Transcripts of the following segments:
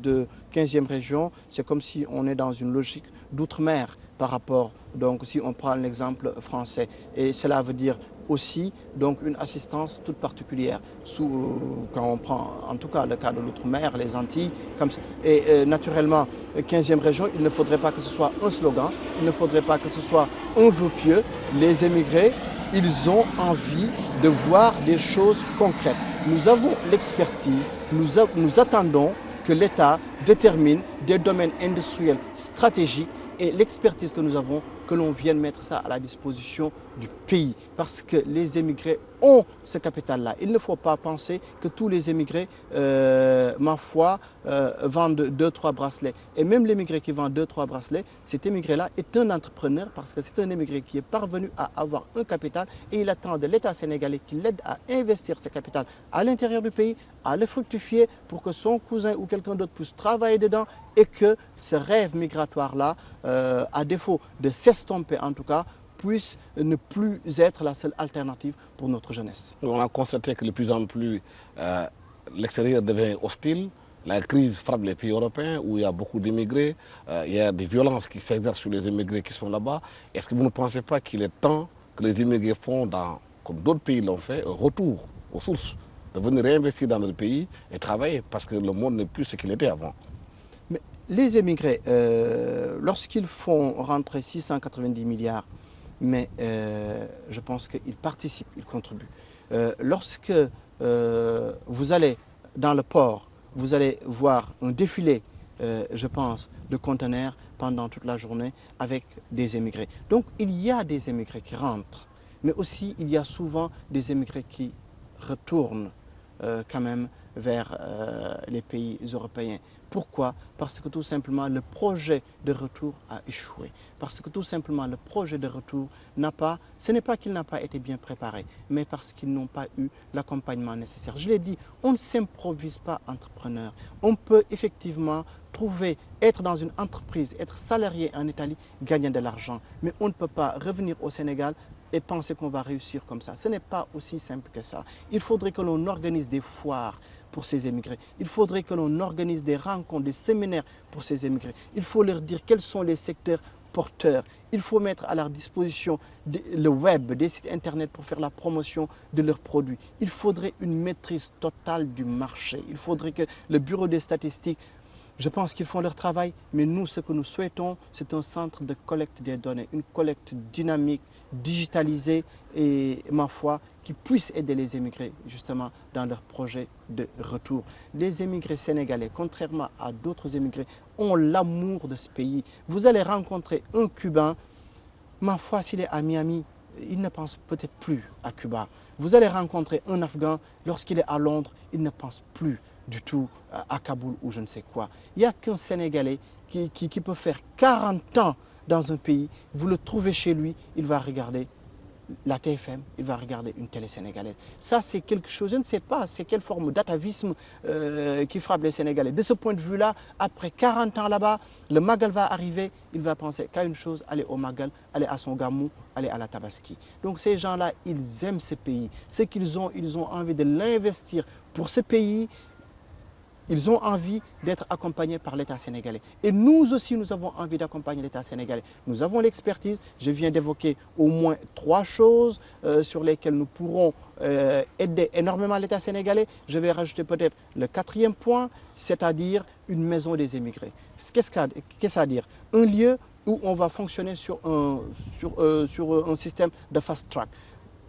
de 15e région, c'est comme si on est dans une logique d'outre-mer par rapport, donc si on prend l'exemple français. Et cela veut dire aussi donc une assistance toute particulière quand on prend en tout cas le cas de l'outre-mer, les Antilles, comme ça. Et naturellement, 15e région, il ne faudrait pas que ce soit un slogan, il ne faudrait pas que ce soit un vœu pieux. Les émigrés, ils ont envie de voir des choses concrètes. Nous avons l'expertise, nous attendons que l'État détermine des domaines industriels stratégiques et l'expertise que nous avons, que l'on vienne mettre ça à la disposition du pays. Parce que les émigrés ont ce capital-là. Il ne faut pas penser que tous les émigrés, ma foi, vendent 2-3 bracelets. Et même l'émigré qui vend 2-3 bracelets, cet émigré-là est un entrepreneur parce que c'est un émigré qui est parvenu à avoir un capital et il attend de l'État sénégalais qui l'aide à investir ce capital à l'intérieur du pays, à le fructifier pour que son cousin ou quelqu'un d'autre puisse travailler dedans et que ce rêve migratoire-là, à défaut de s'estomper en tout cas, puisse ne plus être la seule alternative pour notre jeunesse. On a constaté que de plus en plus l'extérieur devient hostile. La crise frappe les pays européens où il y a beaucoup d'immigrés. Il y a des violences qui s'exercent sur les immigrés qui sont là-bas. Est-ce que vous ne pensez pas qu'il est temps que les immigrés font, comme d'autres pays l'ont fait, un retour aux sources, de venir réinvestir dans notre pays et travailler parce que le monde n'est plus ce qu'il était avant? Mais les immigrés, lorsqu'ils font rentrer 690 milliards, mais je pense qu'ils participent, ils contribuent. Lorsque vous allez dans le port, vous allez voir un défilé, je pense, de conteneurs pendant toute la journée avec des émigrés. Donc il y a des émigrés qui rentrent, mais aussi il y a souvent des émigrés qui retournent quand même vers les pays européens. Pourquoi? Parce que tout simplement le projet de retour a échoué. Parce que tout simplement le projet de retour ce n'est pas qu'il n'a pas été bien préparé, mais parce qu'ils n'ont pas eu l'accompagnement nécessaire. Je l'ai dit, on ne s'improvise pas entrepreneur. On peut effectivement être dans une entreprise, être salarié en Italie, gagner de l'argent. Mais on ne peut pas revenir au Sénégal et penser qu'on va réussir comme ça. Ce n'est pas aussi simple que ça. Il faudrait que l'on organise des foires pour ces émigrés. Il faudrait que l'on organise des rencontres, des séminaires pour ces émigrés. Il faut leur dire quels sont les secteurs porteurs. Il faut mettre à leur disposition le web, des sites internet pour faire la promotion de leurs produits. Il faudrait une maîtrise totale du marché. Il faudrait que le bureau des statistiques, je pense qu'ils font leur travail, mais nous, ce que nous souhaitons, c'est un centre de collecte des données, une collecte dynamique, digitalisée et, ma foi, qui puisse aider les émigrés justement dans leur projet de retour. Les émigrés sénégalais, contrairement à d'autres émigrés, ont l'amour de ce pays. Vous allez rencontrer un Cubain, ma foi, s'il est à Miami, il ne pense peut-être plus à Cuba. Vous allez rencontrer un Afghan, lorsqu'il est à Londres, il ne pense plus du tout à Kaboul ou je ne sais quoi. Il n'y a qu'un Sénégalais qui peut faire 40 ans dans un pays, vous le trouvez chez lui, il va regarder la TFM, il va regarder une télé sénégalaise. Ça, c'est quelque chose, je ne sais pas, c'est quelle forme d'atavisme qui frappe les Sénégalais. De ce point de vue-là, après 40 ans là-bas, le Magal va arriver, il va penser qu'à une chose, aller au Magal, aller à son Gamou, aller à la Tabaski. Donc ces gens-là, ils aiment ce pays. Ce qu'ils ont, ils ont envie de l'investir pour ce pays. Ils ont envie d'être accompagnés par l'État sénégalais. Et nous aussi, nous avons envie d'accompagner l'État sénégalais. Nous avons l'expertise. Je viens d'évoquer au moins 3 choses sur lesquelles nous pourrons aider énormément l'État sénégalais. Je vais rajouter peut-être le 4e point, c'est-à-dire une maison des émigrés. Qu'est-ce que ça veut dire? Un lieu où on va fonctionner sur un système de fast track.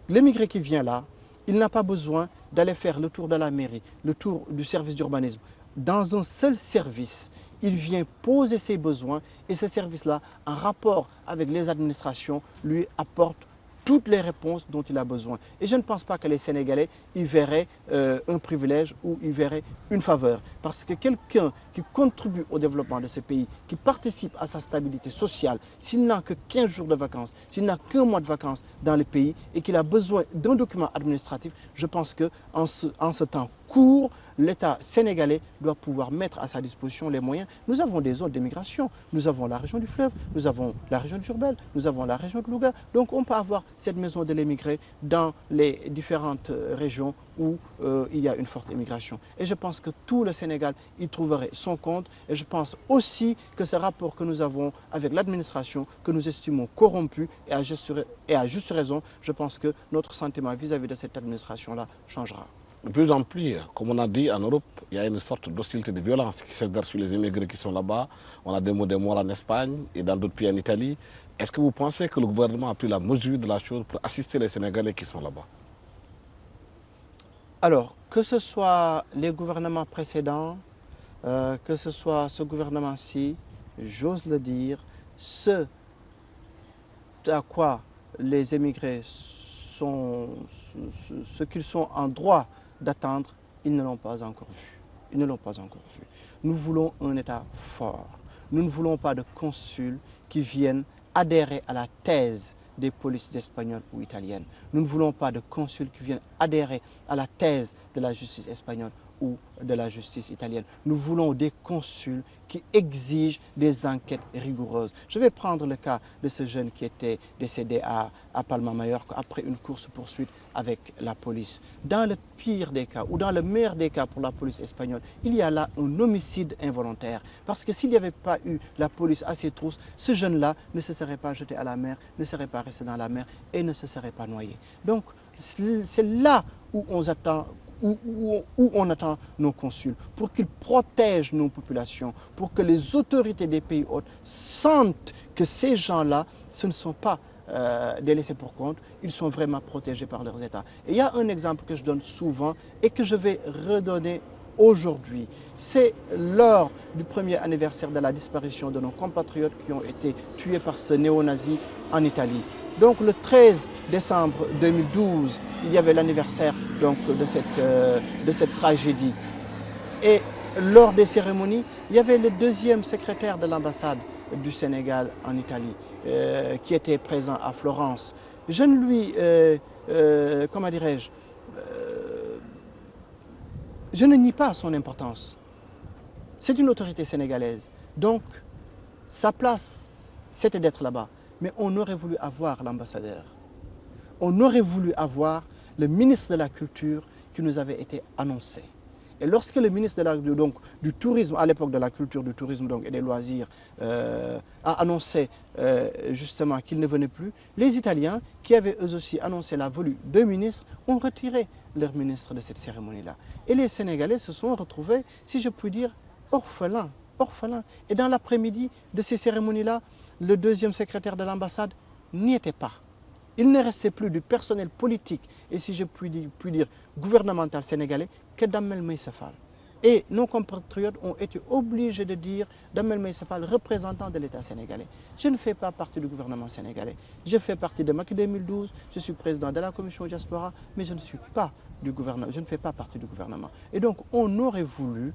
L'émigré qui vient là, il n'a pas besoin d'aller faire le tour de la mairie, le tour du service d'urbanisme. Dans un seul service, il vient poser ses besoins et ce service-là, en rapport avec les administrations, lui apporte toutes les réponses dont il a besoin. Et je ne pense pas que les Sénégalais y verraient un privilège ou y verraient une faveur. Parce que quelqu'un qui contribue au développement de ce pays, qui participe à sa stabilité sociale, s'il n'a que 15 jours de vacances, s'il n'a qu'un mois de vacances dans le pays et qu'il a besoin d'un document administratif, je pense qu'en ce temps court, l'État sénégalais doit pouvoir mettre à sa disposition les moyens. Nous avons des zones d'immigration, nous avons la région du fleuve, nous avons la région de Diourbel, nous avons la région de Louga. Donc on peut avoir cette maison de l'émigré dans les différentes régions où il y a une forte immigration. Et je pense que tout le Sénégal y trouverait son compte. Et je pense aussi que ce rapport que nous avons avec l'administration, que nous estimons corrompu, et à juste raison, je pense que notre sentiment vis-à-vis de cette administration-là changera. De plus en plus, comme on a dit, en Europe, il y a une sorte d'hostilité, de violence qui s'exerce sur les immigrés qui sont là-bas. On a des mots de morts en Espagne et dans d'autres pays en Italie. Est-ce que vous pensez que le gouvernement a pris la mesure de la chose pour assister les Sénégalais qui sont là-bas? Alors, que ce soit les gouvernements précédents, que ce soit ce gouvernement-ci, j'ose le dire, ce à quoi les émigrés sont, ce qu'ils sont en droit d'attendre, ils ne l'ont pas encore vu. Ils ne l'ont pas encore vu. Nous voulons un État fort. Nous ne voulons pas de consuls qui viennent adhérer à la thèse des polices espagnoles ou italiennes. Nous ne voulons pas de consuls qui viennent adhérer à la thèse de la justice espagnole ou de la justice italienne. Nous voulons des consuls qui exigent des enquêtes rigoureuses. Je vais prendre le cas de ce jeune qui était décédé à Palma de Mallorca après une course-poursuite avec la police. Dans le pire des cas, ou dans le meilleur des cas pour la police espagnole, il y a là un homicide involontaire. Parce que s'il n'y avait pas eu la police à ses trousses, ce jeune-là ne se serait pas jeté à la mer, ne serait pas resté dans la mer et ne se serait pas noyé. Donc, c'est là où on attend où on attend nos consuls, pour qu'ils protègent nos populations, pour que les autorités des pays hôtes sentent que ces gens-là, ce ne sont pas des laissés pour compte, ils sont vraiment protégés par leurs États. Et il y a un exemple que je donne souvent et que je vais redonner aujourd'hui. C'est lors du premier anniversaire de la disparition de nos compatriotes qui ont été tués par ce néo-nazi en Italie. Donc le 13 décembre 2012, il y avait l'anniversaire de cette tragédie. Et lors des cérémonies, il y avait le deuxième secrétaire de l'ambassade du Sénégal en Italie qui était présent à Florence. Je ne lui, comment dirais-je, je ne nie pas son importance. C'est une autorité sénégalaise. Donc, sa place, c'était d'être là-bas. Mais on aurait voulu avoir l'ambassadeur. On aurait voulu avoir le ministre de la Culture qui nous avait été annoncé. Et lorsque le ministre du Tourisme, à l'époque de la Culture, du Tourisme et des Loisirs, a annoncé justement qu'il ne venait plus, les Italiens, qui avaient eux aussi annoncé la venue de ministres, ont retiré leur ministre de cette cérémonie-là. Et les Sénégalais se sont retrouvés, si je puis dire, orphelins. Et dans l'après-midi de ces cérémonies-là, le deuxième secrétaire de l'ambassade n'y était pas. Il ne restait plus du personnel politique et, si je puis dire gouvernemental sénégalais, que Damel Meïssa Fall. Et nos compatriotes ont été obligés de dire Damel Meïssa Fall, représentant de l'État sénégalais. Je ne fais pas partie du gouvernement sénégalais. Je fais partie de Macky 2012, je suis président de la commission diaspora, mais je ne suis pas du gouvernement, je ne fais pas partie du gouvernement. Et donc on aurait voulu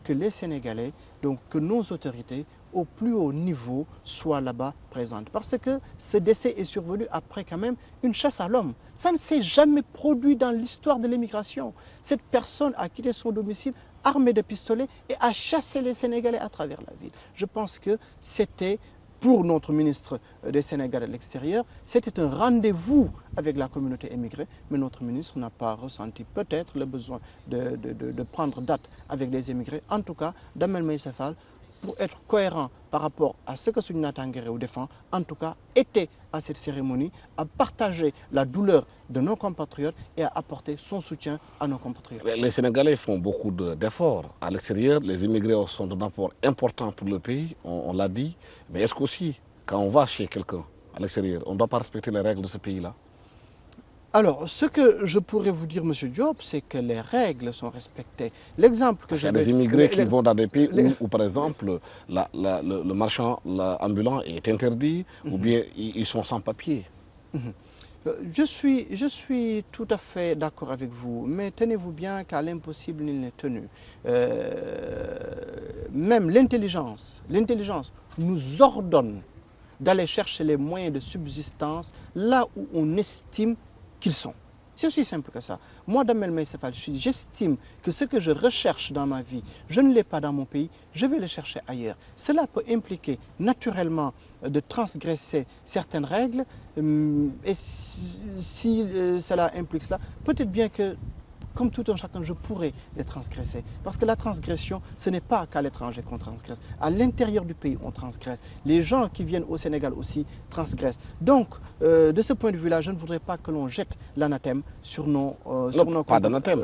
que les Sénégalais, donc que nos autorités au plus haut niveau soient là-bas présentes. Parce que ce décès est survenu après quand même une chasse à l'homme. Ça ne s'est jamais produit dans l'histoire de l'immigration. Cette personne a quitté son domicile armée de pistolets et a chassé les Sénégalais à travers la ville. Je pense que c'était, pour notre ministre des Sénégal à l'extérieur, c'était un rendez-vous avec la communauté émigrée, mais notre ministre n'a pas ressenti peut-être le besoin de prendre date avec les émigrés. En tout cas, Damel Meïssa Fall, pour être cohérent par rapport à ce que Sounina Tanguéré défend, en tout cas, était à cette cérémonie, à partager la douleur de nos compatriotes et à apporter son soutien à nos compatriotes. Les Sénégalais font beaucoup d'efforts à l'extérieur. Les immigrés sont d'un apport important pour le pays, on l'a dit. Mais est-ce qu'aussi, quand on va chez quelqu'un à l'extérieur, on ne doit pas respecter les règles de ce pays-là? Alors, ce que je pourrais vous dire, M. Diop, c'est que les règles sont respectées. L'exemple que j'ai... Il y a des immigrés qui vont dans des pays où par exemple, le marchand ambulant est interdit, ou bien ils sont sans papier. Je suis tout à fait d'accord avec vous, mais tenez-vous bien qu'à l'impossible, il n'est tenu. Même l'intelligence nous ordonne d'aller chercher les moyens de subsistance là où on estime qu'ils sont. C'est aussi simple que ça. Moi, Damel Maïsefal, j'estime que ce que je recherche dans ma vie, je ne l'ai pas dans mon pays, je vais le chercher ailleurs. Cela peut impliquer naturellement de transgresser certaines règles. Et si cela implique cela, peut-être bien que, comme tout un chacun, je pourrais les transgresser. Parce que la transgression, ce n'est pas qu'à l'étranger qu'on transgresse. À l'intérieur du pays, on transgresse. Les gens qui viennent au Sénégal aussi transgressent. Donc, de ce point de vue-là, je ne voudrais pas que l'on jette l'anathème sur nos... non, pas d'anathème.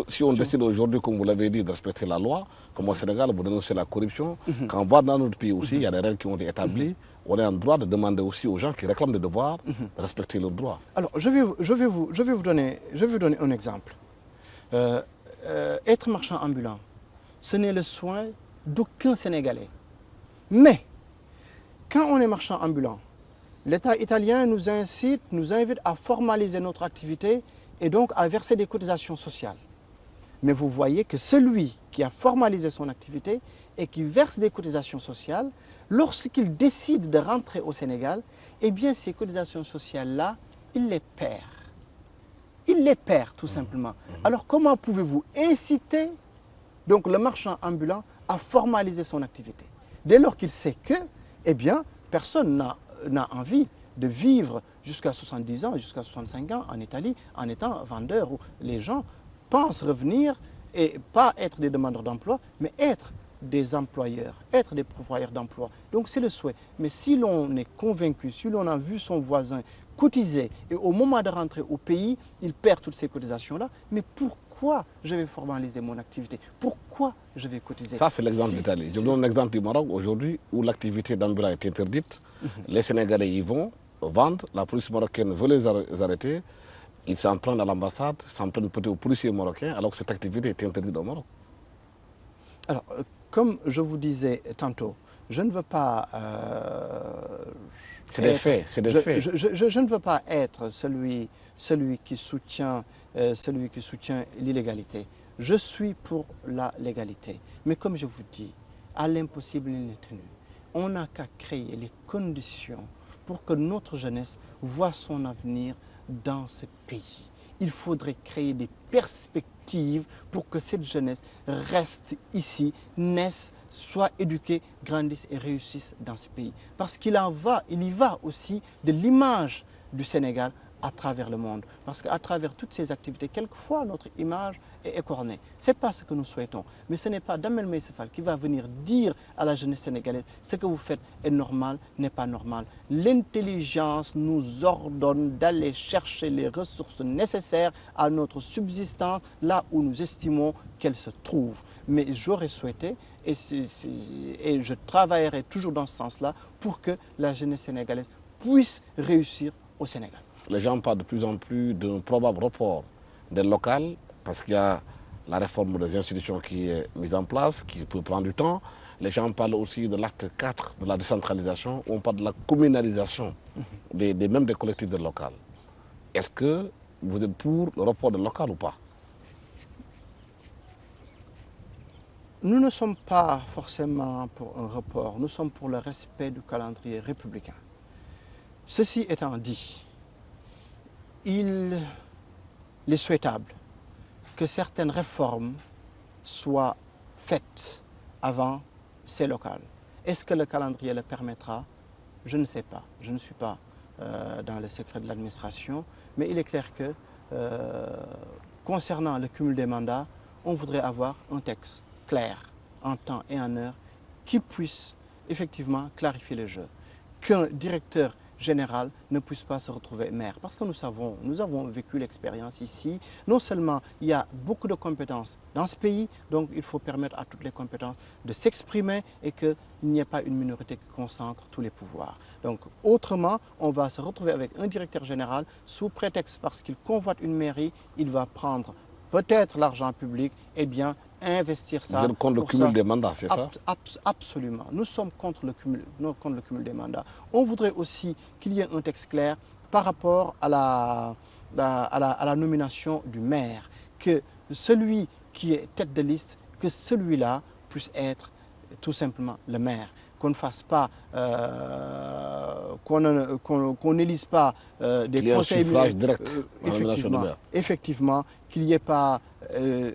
Si on décide aujourd'hui, comme vous l'avez dit, de respecter la loi, comme au Sénégal, vous dénoncez la corruption, quand on va dans notre pays aussi, il y a des règles qui ont été établies, on est en droit de demander aussi aux gens qui réclament des devoirs de respecter leurs droits. Alors, je vais vous donner un exemple. Être marchand ambulant, ce n'est le soin d'aucun Sénégalais. Mais, quand on est marchand ambulant, l'État italien nous invite à formaliser notre activité et donc à verser des cotisations sociales. Mais vous voyez que celui qui a formalisé son activité et qui verse des cotisations sociales, lorsqu'il décide de rentrer au Sénégal, eh bien ces cotisations sociales-là, il les perd. Il les perd tout simplement. Alors comment pouvez-vous inciter donc, le marchand ambulant à formaliser son activité? Dès lors qu'il sait que, eh bien, personne n'a envie de vivre jusqu'à 70 ans, jusqu'à 65 ans en Italie en étant vendeur. Les gens pensent revenir et pas être des demandeurs d'emploi, mais être des employeurs, être des pourvoyeurs d'emploi. Donc c'est le souhait. Mais si l'on est convaincu, si l'on a vu son voisin cotiser et au moment de rentrer au pays, il perd toutes ces cotisations-là, mais pourquoi je vais formaliser mon activité? Pourquoi je vais cotiser? Ça, c'est l'exemple d'Italie. Je vous donne l'exemple du Maroc aujourd'hui où l'activité d'ambulant est interdite. Les Sénégalais y vont, vendent, la police marocaine veut les arrêter. Ils s'en prennent à l'ambassade, s'en prennent peut-être aux policiers marocains, alors que cette activité est interdite au Maroc. Alors, comme je vous disais tantôt, je ne veux pas... c'est des faits, c'est des faits. Je ne veux pas être celui qui soutient l'illégalité. Je suis pour la légalité. Mais comme je vous dis, à l'impossible il n'est tenu. On n'a qu'à créer les conditions pour que notre jeunesse voit son avenir dans ce pays. Il faudrait créer des perspectives pour que cette jeunesse reste ici, naisse, soit éduquée, grandisse et réussisse dans ce pays. Parce qu'il y va aussi de l'image du Sénégal à travers le monde. Parce qu'à travers toutes ces activités, quelquefois notre image est écornée. Ce n'est pas ce que nous souhaitons. Mais ce n'est pas Damel Maïsefal qui va venir dire à la jeunesse sénégalaise ce que vous faites est normal, n'est pas normal. L'intelligence nous ordonne d'aller chercher les ressources nécessaires à notre subsistance là où nous estimons qu'elles se trouvent. Mais j'aurais souhaité, et je travaillerai toujours dans ce sens-là, pour que la jeunesse sénégalaise puisse réussir au Sénégal. Les gens parlent de plus en plus d'un probable report des locales parce qu'il y a la réforme des institutions qui est mise en place, qui peut prendre du temps. Les gens parlent aussi de l'acte 4 de la décentralisation, où on parle de la communalisation même des collectivités locales. Est-ce que vous êtes pour le report des locales ou pas? Nous ne sommes pas forcément pour un report, nous sommes pour le respect du calendrier républicain. Ceci étant dit, il est souhaitable que certaines réformes soient faites avant ces locales. Est-ce que le calendrier le permettra? Je ne sais pas. Je ne suis pas dans le secret de l'administration, mais il est clair que concernant le cumul des mandats, on voudrait avoir un texte clair, en temps et en heure, qui puisse effectivement clarifier le jeu. Qu'un directeur général ne puisse pas se retrouver maire. Parce que nous avons vécu l'expérience ici. Non seulement il y a beaucoup de compétences dans ce pays, donc il faut permettre à toutes les compétences de s'exprimer et qu'il n'y ait pas une minorité qui concentre tous les pouvoirs. Donc autrement, on va se retrouver avec un directeur général sous prétexte parce qu'il convoite une mairie, il va prendre peut-être l'argent public et bien investir ça. Vous êtes contre le cumul des mandats, c'est ça? Absolument. Nous sommes contre le cumul des mandats. On voudrait aussi qu'il y ait un texte clair par rapport à la nomination du maire. Que celui qui est tête de liste, que celui-là puisse être tout simplement le maire. qu'on ne fasse pas, qu'on n'élise pas des conseils suffrage direct dans la nomination de maire. Effectivement, qu'il n'y ait pas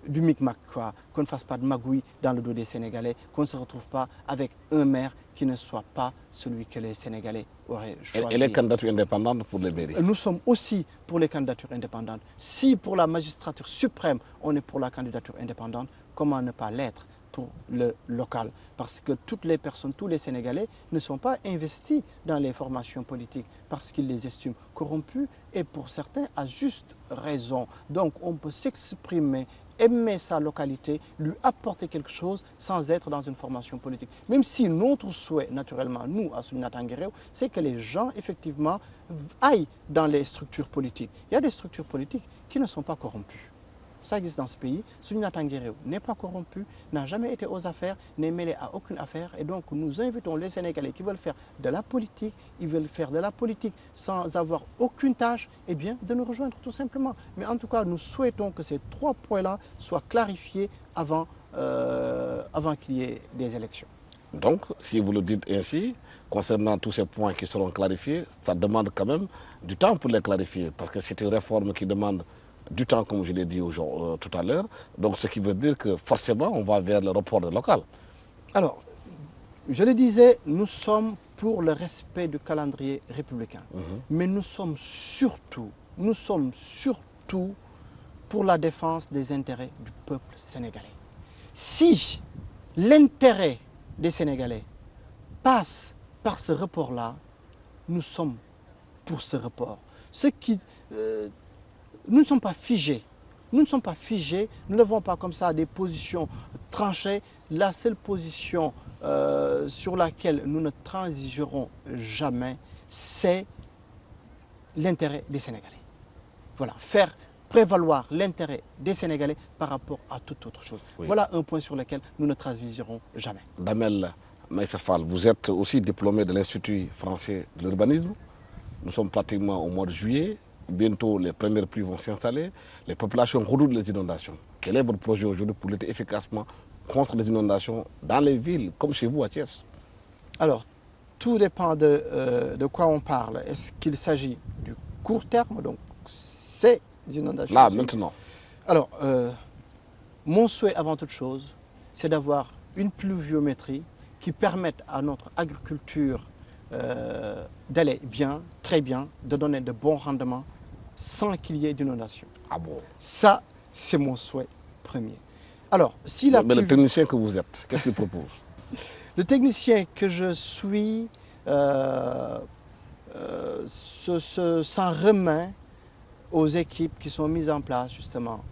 du micmac, quoi, qu'on ne fasse pas de magouille dans le dos des Sénégalais, qu'on ne se retrouve pas avec un maire qui ne soit pas celui que les Sénégalais auraient choisi. Et les candidatures indépendantes pour les mairies? Nous sommes aussi pour les candidatures indépendantes. Si pour la magistrature suprême, on est pour la candidature indépendante, comment ne pas l'être pour le local? Parce que toutes les personnes, tous les Sénégalais ne sont pas investis dans les formations politiques parce qu'ils les estiment corrompus et pour certains à juste raison. Donc on peut s'exprimer, aimer sa localité, lui apporter quelque chose sans être dans une formation politique. Même si notre souhait, naturellement, nous, à Soninata Nguéréo, c'est que les gens, effectivement, aillent dans les structures politiques. Il y a des structures politiques qui ne sont pas corrompues. Ça existe dans ce pays. Soninata Nguéréo n'est pas corrompu, n'a jamais été aux affaires, n'est mêlé à aucune affaire. Et donc, nous invitons les Sénégalais qui veulent faire de la politique, ils veulent faire de la politique sans avoir aucune tâche, eh bien, de nous rejoindre tout simplement. Mais en tout cas, nous souhaitons que ces 3 points-là soient clarifiés avant qu'il y ait des élections. Donc, si vous le dites ainsi, concernant tous ces points qui seront clarifiés, ça demande quand même du temps pour les clarifier, parce que c'est une réforme qui demande du temps, comme je l'ai dit tout à l'heure. Donc, ce qui veut dire que forcément, on va vers le report de local. Alors, je le disais, nous sommes pour le respect du calendrier républicain. Mais nous sommes surtout pour la défense des intérêts du peuple sénégalais. Si l'intérêt des Sénégalais passe par ce report-là, nous sommes pour ce report. Nous ne sommes pas figés. Nous ne sommes pas figés, nous n'avons pas comme ça des positions tranchées. La seule position sur laquelle nous ne transigerons jamais, c'est l'intérêt des Sénégalais. Voilà, faire prévaloir l'intérêt des Sénégalais par rapport à toute autre chose. Oui. Voilà un point sur lequel nous ne transigerons jamais. Damel Maïssa Fall, vous êtes aussi diplômé de l'Institut français de l'urbanisme. Nous sommes pratiquement au mois de juillet. Bientôt, les premières pluies vont s'installer. Les populations redoutent les inondations. Quel est votre projet aujourd'hui pour lutter efficacement contre les inondations dans les villes, comme chez vous à Thiès? Alors, tout dépend de quoi on parle. Est-ce qu'il s'agit du court terme, donc ces inondations? Là, maintenant. Alors, mon souhait avant toute chose, c'est d'avoir une pluviométrie qui permette à notre agriculture d'aller bien, très bien, de donner de bons rendements sans qu'il y ait d'inondation. Ah bon? Ça, c'est mon souhait premier. Alors, si Mais le technicien que vous êtes, qu'est-ce qu'il propose? Le technicien que je suis s'en remet aux équipes qui sont mises en place justement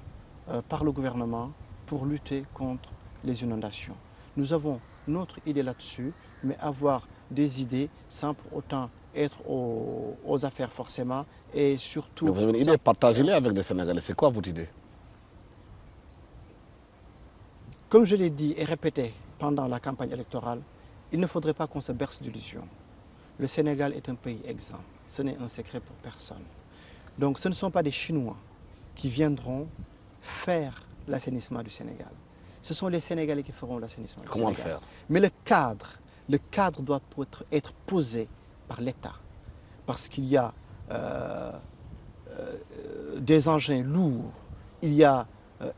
par le gouvernement pour lutter contre les inondations. Nous avons notre idée là-dessus, mais avoir des idées sans pour autant être aux affaires forcément et surtout... Mais vous avez une idée, partagez-les avec les Sénégalais. C'est quoi votre idée? Comme je l'ai dit et répété pendant la campagne électorale, il ne faudrait pas qu'on se berce d'illusions. Le Sénégal est un pays exempt. Ce n'est un secret pour personne. Donc ce ne sont pas des Chinois qui viendront faire l'assainissement du Sénégal. Ce sont les Sénégalais qui feront l'assainissement du Sénégal. Comment le faire? Mais le cadre doit être posé par l'État. Parce qu'il y a des engins lourds, il y a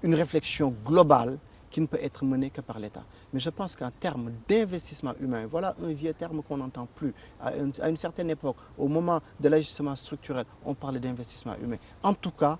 une réflexion globale qui ne peut être menée que par l'État. Mais je pense qu'en termes d'investissement humain, voilà un vieux terme qu'on n'entend plus. À une certaine époque, au moment de l'ajustement structurel, on parlait d'investissement humain. En tout cas,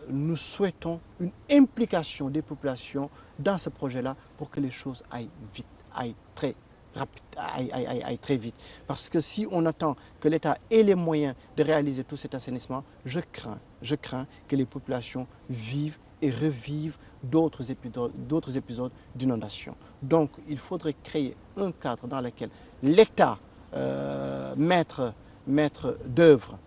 nous souhaitons une implication des populations dans ce projet-là pour que les choses aillent vite, aillent très rapide, aillent très vite. Parce que si on attend que l'État ait les moyens de réaliser tout cet assainissement, je crains que les populations vivent et revivent d'autres épisodes d'inondation. Donc il faudrait créer un cadre dans lequel l'État, maître d'œuvre,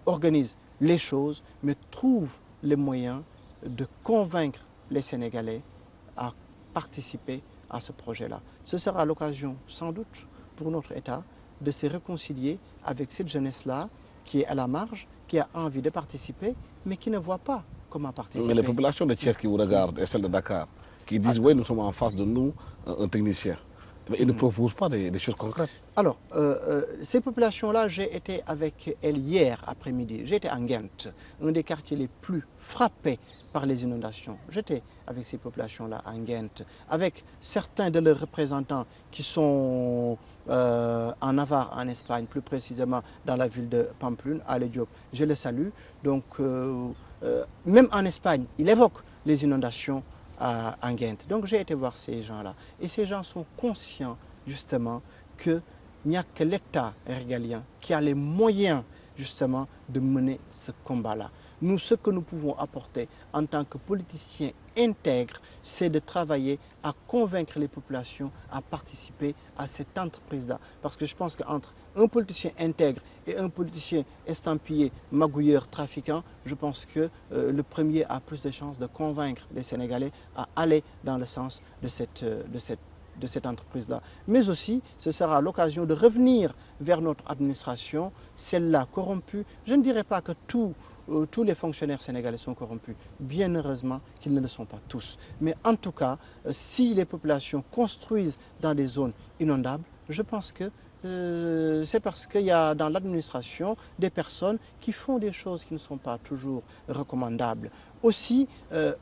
organise les choses, mais trouve les moyens de convaincre les Sénégalais à participer à ce projet-là. Ce sera l'occasion, sans doute, pour notre État de se réconcilier avec cette jeunesse-là qui est à la marge, qui a envie de participer, mais qui ne voit pas comment participer. Mais les populations de Thiès qui vous regardent et celles de Dakar, qui disent oui, nous sommes en face de nous, un technicien. Mais ils ne proposent pas des choses concrètes. Alors, ces populations-là, j'ai été avec elles hier après-midi. J'étais à Nguent, un des quartiers les plus frappés par les inondations. J'étais avec ces populations-là à Nguent, avec certains de leurs représentants qui sont en Navarre, en Espagne, plus précisément dans la ville de Pamplune, à Ale Diop. Je les salue. Donc, même en Espagne, il évoque les inondations à Nguent. Donc, j'ai été voir ces gens-là. Et ces gens sont conscients, justement, qu'il n'y a que l'État régalien qui a les moyens justement de mener ce combat-là. Nous, ce que nous pouvons apporter en tant que politiciens intègres, c'est de travailler à convaincre les populations à participer à cette entreprise-là. Parce que je pense qu'entre un politicien intègre et un politicien estampillé, magouilleur, trafiquant, je pense que le premier a plus de chances de convaincre les Sénégalais à aller dans le sens de cette entreprise-là. Mais aussi, ce sera l'occasion de revenir vers notre administration, celle-là corrompue. Je ne dirais pas que tous les fonctionnaires sénégalais sont corrompus. Bien heureusement qu'ils ne le sont pas tous. Mais en tout cas, si les populations construisent dans des zones inondables, je pense que c'est parce qu'il y a dans l'administration des personnes qui font des choses qui ne sont pas toujours recommandables. Aussi,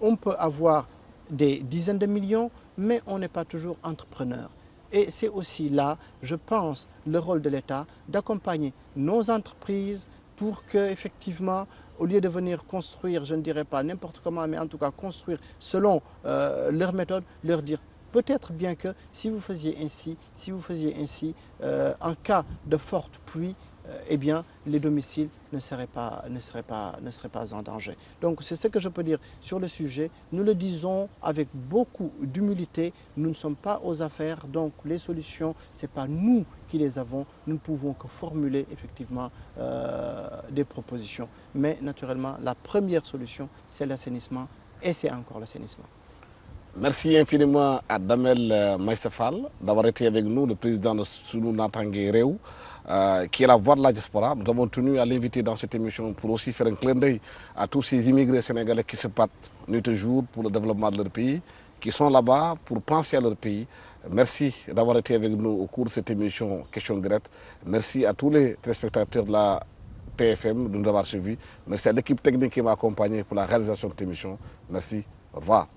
on peut avoir des dizaines de millions, mais on n'est pas toujours entrepreneur. Et c'est aussi là, je pense, le rôle de l'État d'accompagner nos entreprises pour qu'effectivement, au lieu de venir construire, je ne dirais pas n'importe comment, mais en tout cas construire selon leur méthode, leur dire peut-être bien que si vous faisiez ainsi, en cas de forte pluie, eh bien, les domiciles ne seraient pas en danger. Donc, c'est ce que je peux dire sur le sujet. Nous le disons avec beaucoup d'humilité. Nous ne sommes pas aux affaires, donc les solutions, ce n'est pas nous qui les avons. Nous ne pouvons que formuler effectivement des propositions. Mais naturellement, la première solution, c'est l'assainissement et c'est encore l'assainissement. Merci infiniment à Damel Maïssa Fall d'avoir été avec nous, le président de Sunu Natangué Réew, qui est la voix de la diaspora. Nous avons tenu à l'inviter dans cette émission pour aussi faire un clin d'œil à tous ces immigrés sénégalais qui se battent nuit et jour pour le développement de leur pays, qui sont là-bas pour penser à leur pays. Merci d'avoir été avec nous au cours de cette émission Question Directe. Merci à tous les téléspectateurs de la TFM de nous avoir suivis. Merci à l'équipe technique qui m'a accompagné pour la réalisation de cette émission. Merci. Au revoir.